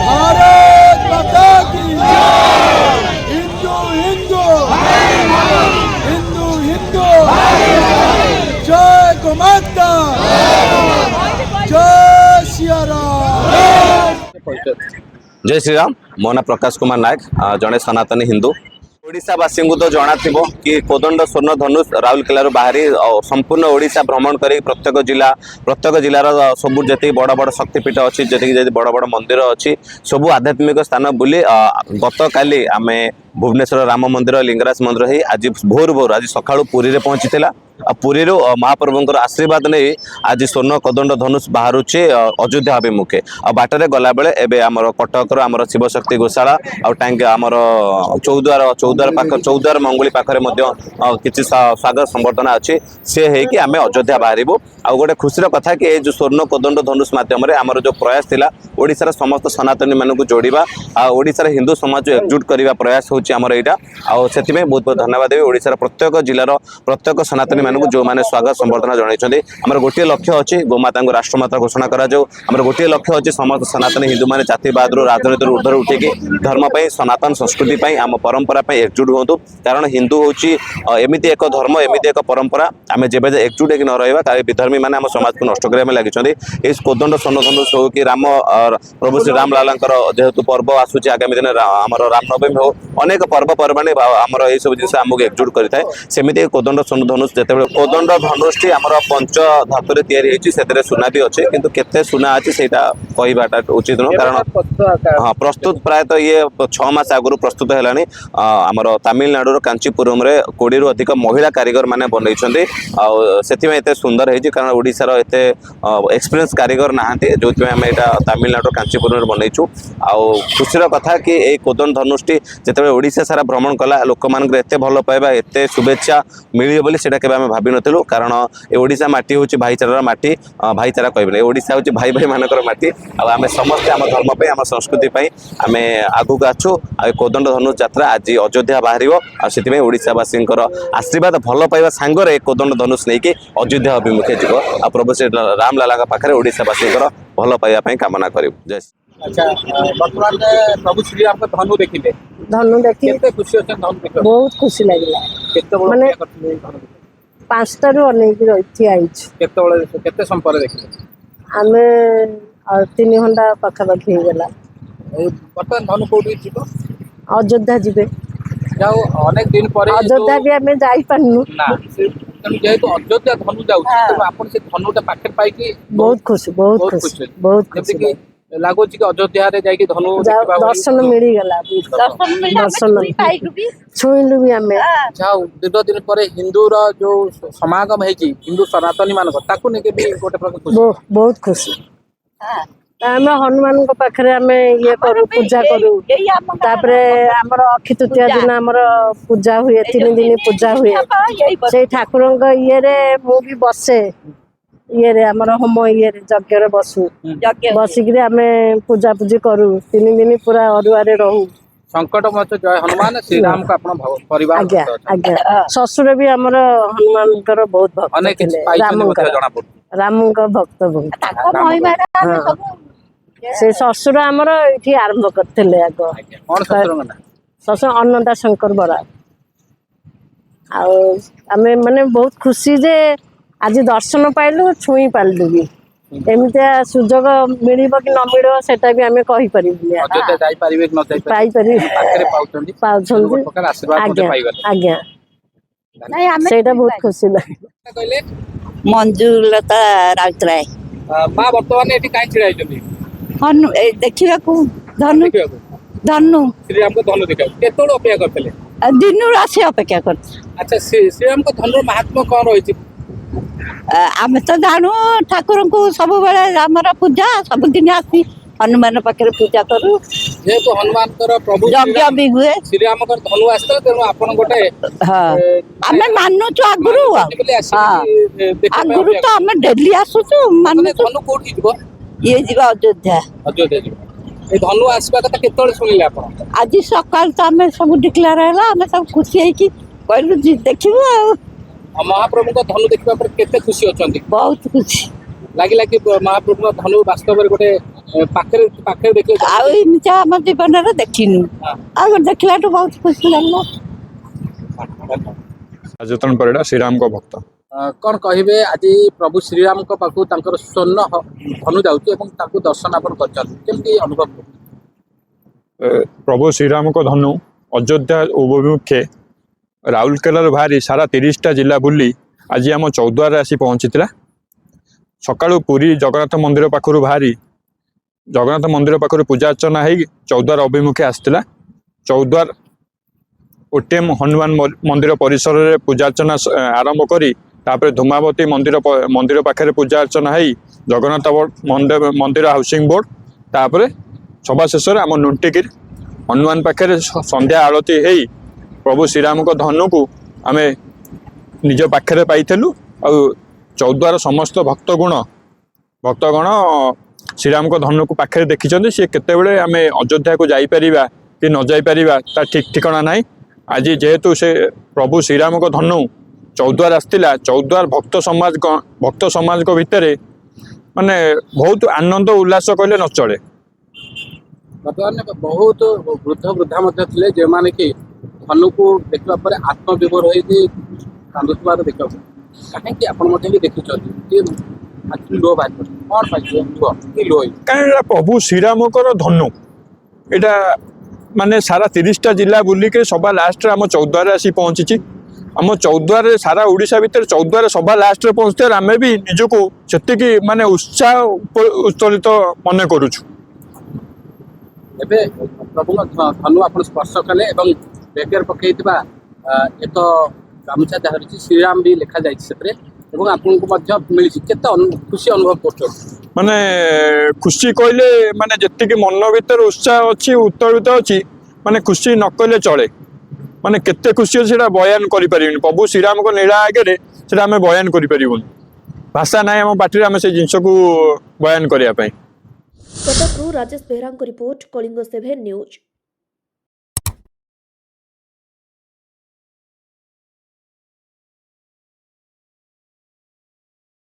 भारत माता की हिंदू हिंदू हिंदू हिंदू जय गौ माता जय सिया राम। जय श्री राम। मो ना प्रकाश कुमार नायक, जड़े सनातनी हिंदू। ओडावासी को तो जना थी कि कोदंड स्वर्ण धनुष राउरकेला बाहरी संपूर्ण ओडिशा भ्रमण कर प्रत्येक जिलार सब जी बड़ बड़ शक्तिपीठ अच्छी जी बड़ बड़ मंदिर अच्छी सब आध्यात्मिक स्थान बुली गत काली आम भुवनेश्वर राम मंदिर लिंगराज मंदिर ही आज भोर आज सका पुरी पहुंची पुरी महाप्रभुंर आशीर्वाद नहीं आज स्वर्ण कोदंड धनुष बाहरुचे अयोध्या अभिमुखे बाटर गला बेले एवं आमर कटक आमर शिवशक्ति गोशाला आमर चौद्वार मंगुली पाखे किसी स्वागत संबर्धना अच्छी सी है आम अयोध्या बाहरबू आ गोटे खुशी कथा कि जो स्वर्ण कोदंड धनुष मध्यम आमर जो प्रयास थिला ओडिशार समस्त सनातनी मानक जोड़वा ओडिशार हिंदू समाज एकजुट करने प्रयास होमर यहाँ से बहुत बहुत धन्यवाद देवी ओडिशार प्रत्येक जिलार प्रत्येक सनातनी मानक जो मैंने स्वागत संबर्धना जनइछन्ति। आमर गोटे लक्ष्य अच्छी गोमाता को राष्ट्रमाता घोषणा करा जाऊ। आमर गोटे लक्ष्य अच्छी समस्त सनातनी हिंदू मैंने जातिवाद राजनीति ऊर्धर उठिकी धर्म सनातन संस्कृति आम परंपरा एकजुट हूँ कारण हिंदू हूँ एमती एक धर्म एमती एक परंपरा आम जब एकजुट होकर न रहा विधर्मी मैंने आम समाज को नष्ट करने लगी। कोदंड स्वर्ण धनुष हो कि राम प्रभु श्री राम लालांकर जेहेतु पर्व आसूची आगामी दिन आम रामनवमी हो अनेक पर्वपर्वाणी आमर यह सब जिन आमको एकजुट करें सेमती कोदंड स्वर्ण धनुष जिते कोदंड धनुष आम पंच धातु से सुना भी अच्छे किंतु केते सुना अच्छी से कहवाटा उचित नुह कारण हाँ प्रस्तुत प्रायतः ये 6 मास आगु प्रस्तुत है आमर तमिलनाडु कांचीपुरम 20 रु अधिक महिला कारीगर मैंने बनई से सुंदर है कारण ओडिशार एत एक्सपीरियंस कारीगर नहांती जो आम यहाँ तमिलनाडु कांचीपुरम बनईचु आउ खुशीर कथा कि यह कोदंड धनुषटी जिते ओडिशा सारा भ्रमण कला लोक मान एत भल पाइबा एत शुभेच्छा मिले बोली से केवे भावी नुँ कारण ये ओडिशा माटी हूँ भाईचारार माटी भाईचारा कहबे ओडिशा हूँ भाई भाई मानकर माटी आम समस्ते आम धर्म आम संस्कृति आम आगू आछु कोदंड धनुष यात्रा आज अयोध्या बाहर से ओडावासी आशीर्वाद भल पाइबा सांगरे कोदंड धनुष नहीं कि अयोध्या अभिमुखे जीव आ प्रभु श्री राम लाला पाखे ओडावासी भल पाइबा कामना करूँ। जय। अच्छा वर्तमान प्रभु श्री राम धनु देखिले धनु देखी खुशी अच्छे धनु देख बहुत खुशी लगे माने 5टा रु अनेक रही केते संपर देखिले आमे 3 घंटा पाखापाखि हो गला वर्तमान धनु कोठी जीव अयोध्या जीवे जाओ अनेक दिन पर अयोध्या भी आमे जाई पानु ना जेहेतु अयोध्या धनु जाऊ आपण से धनुटा पाखे पाई कि बहुत खुशी लागो कि अयोध्या रे जाई कि धनु दर्शन मिली गला दर्शन छुइलु भी आमे जाओ दीर्घ दिन पर हिंदू रो जो समागम है कि हिंदू सनातनी मान ताकू ने के भी गोटे प्रकार खुशी बहुत खुशी आम हनुमान पाखे आम ये करू पूजा करू तापरे आमर अक्षय तृतीया दिन आमर पूजा हुए 3 दिन पूजा हुए से ठाकुर ये मु भी बसे ये आमर होम ये यज्ञ बसु बसिक आम पूजा पूजी करू 3 दिन पूरा अरुआ रहू संकट मत जय हनुमान श्री राम का अपन परिवार आज्ञा आज्ञा ससुर भी आमर हनुमान बहुत भक्त राम भक्त बहुत से ससुर आमर ये आरंभ करते ससुर अन्नदा शंकर बरा आम माने बहुत खुशी जे आज दर्शन पाइलु छुई पालु भी एमती सुजोग मिल कि न मिल सेटा भी आम कहीपर आज्ञा सेटा बहुत खुशी लगे। मंजुलता राउतराय मां वर्तमान एठी काई छिड़ाई देखा धनु धनु श्री राम को धनु देखा केतोड़ अपेक्षा करते दिन राशि अपेक्षा कर। अच्छा श्री राम को धनु महात्मा कौन रही आम तो जानू ठाकुर को सब आमर पूजा सबुदिन आसी हनुमान पाखे पूजा करूँ जेहेतु हनुमान प्रभु यज्ञ भी हुए श्री राम धनु आसता तेणु आपन गोटे आम मानुचु आगुरु आगुरु तो आम डेली आसुचु मानु धनु कोठी जीव ये जीव अयोध्या अयोध्या जीव ए धनु आसवा कथा केतବେଳେ ଶୁଣିଲେ ଆପଣ? आज सकाल तो आम सब डिक्लेयर है आम सब खुशी है कि कहलु देखिबु महाप्रभुଙ୍କ ଧନୁ ଦେଖିବା ପରେ କେତେ ଖୁସି ଅଛନ୍ତି? बहुत खुशी ଲାଗିଲା କି ମହାପ୍ରଭୁଙ୍କ ଧନୁ ବାସ୍ତବରେ ଗୋଟେ ପାଖରେ ପାଖରେ ଦେଖିଲେ आउ एमती आम जीवन में देखिनु आ देखला बहुत खुशी लगला। राजतन परिड़ा श्रीराम को भक्त कौन कहिबे आज प्रभु श्रीराम को पाखु तांकर स्वर्ण धनु जाउची एवं ताकु दर्शन आपण करछन केमती अनुभव? प्रभु श्रीराम को धनु अयोध्या अभिमुखे राउरकेला बाहरी सारा 30टा जिला बुली आज आम चौद्वार आसी पहुंची सकाळु पुरी जगन्नाथ मंदिर पाखरु बाहरी जगन्नाथ मंदिर पाखरु पूजा अर्चना है चौद्वार अभिमुखे आसला चौद्वार ओटीएम हनुमान मंदिर परिसर में पूजा अर्चना आरंभ करी तापर धूमावती मंदिर मंदिर पाखे पूजा अर्चना है जगन्नाथ मंदिर हाउसिंग बोर्ड तापर सभा शेष आम नुंटिगिर हनुमान पाखे संध्या आरती है प्रभु श्रीराम को धनु को आम निज पाखे पाइलु आ चौद्वार समस्त भक्तगण श्रीराम को धनु को पाखे देखी सी केतबेले आम अयोध्या को जापर कि न जापर ता ठीक ठिकाना ना आज जेहेतु से प्रभु श्रीराम को धनु चौद्वार आसला चौद्वार भक्त समाज को भितर माने बहुत आनंद उल्लास कहले न चले। वर्तमान बहुत वृद्ध वृद्धा मध्य थे जो मैंने कि धनु को देखा पर आत्मविभोर होती कांदुवार देखा कहीं आप देखुं लो बाहर कौन पाई लो कहीं प्रभु श्रीराम को धनु एटा माने सारा 30टा जिला बुलिके सभा लास्ट आम चौद्वार आसी पहुंची आम चौद्वार सारा ओडिशा भितर चौद्वार सभा लास्ट रे पहुंचते आम भी निजको सेतिकी माने उत्साह उत्तोलित मन करूछु। एबे प्रभु धनु आपण स्पर्श कले एवं बेकर पकेइतबा एक गामुछा जहाँ श्रीराम भी लिखा जाए मिली खुशी अनुभव कर माने खुशी कहले माने जत्तिकी मन भीतर उत्साह अच्छी उत्तोलित अच्छी माने खुशी न कहले चले माने केते खुशी अच्छे बयान करि परिबनी प्रभु श्रीराम को नीला आगे से आम बयान करि परिबनी भाषा ना आम पार्टी आम से जिनस को बयान करने। कटकरू राजेश बेहरा रिपोर्ट कलिंग 7 न्यूज।